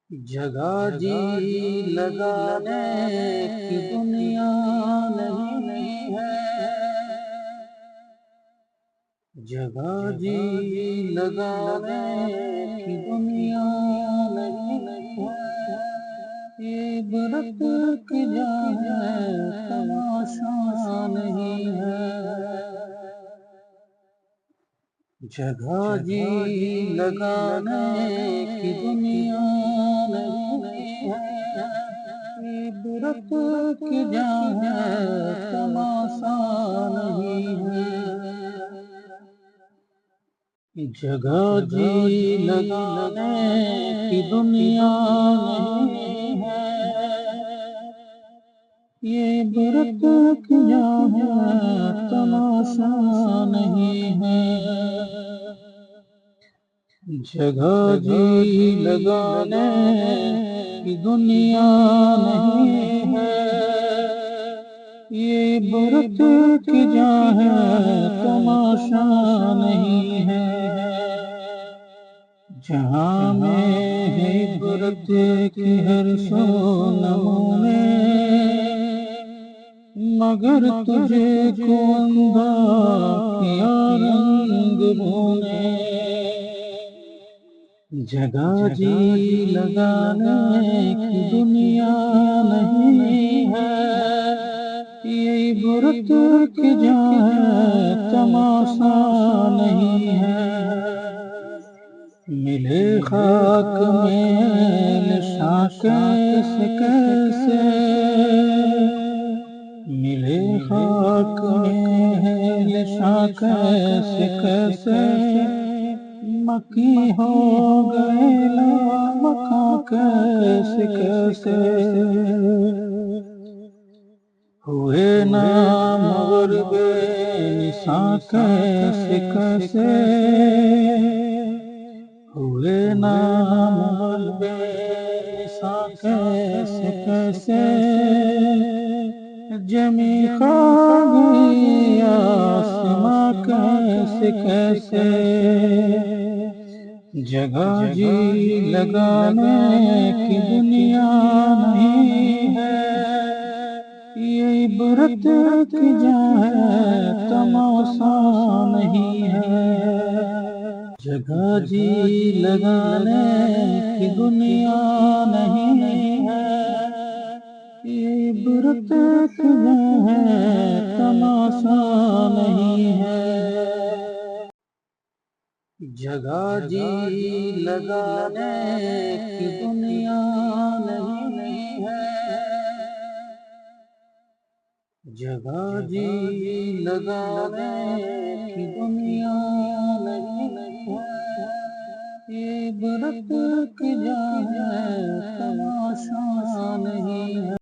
جگہ جی لگانے کی دنیا نہیں ہے، جگہ جی لگانے کی دنیا نہیں ہے، یہ عبرت کی جا ہے تماشا نہیں ہے، جگہ جی لگانے کی دنیا نہیں ہے، عبرت کی جا ہے تماشا نہیں ہے، جگہ جی لگانے کی دنیا نہیں ہے، یہ عبرت کی جا ہے تماشا نہیں ہے، جگہ جی لگانے کی دنیا نہیں ہے، یہ عبرت کی جا ہے تماشا نہیں ہے، جہاں میں ہے عبرت کی ہر سو نمونے، مگر تجھے کو اندھا کیا رنگ بھونے، جگہ جی لگانے کی دنیا نہیں ہے، یہ عبرت کی جا ہے تماشا نہیں ہے، ملے خاک میں نشاں کیسے کیسے، ملے خاک میں نشاں کیسے کیسے، مکی ہو گئے لامکاں کیسے کیسے، ہوئے نامور بے نشاں کیسے کیسے، ہوئے نامور بے نشاں کیسے کیسے، جمی کھا گئی آسماں کیسے کیسے، جگہ جی لگانے کی دنیا نہیں ہے، یہ عبرت کی جا ہے تماشا نہیں ہے، جگہ جی لگانے کی دنیا نہیں ہے، یہ عبرت کی جا ہے تماشا نہیں ہے، جگہ جی لگانے کی دنیا نہیں ہے، جگہ جی لگانے کی دنیا نہیں ہے، یہ عبرت کی جا ہے تماشا نہیں ہے۔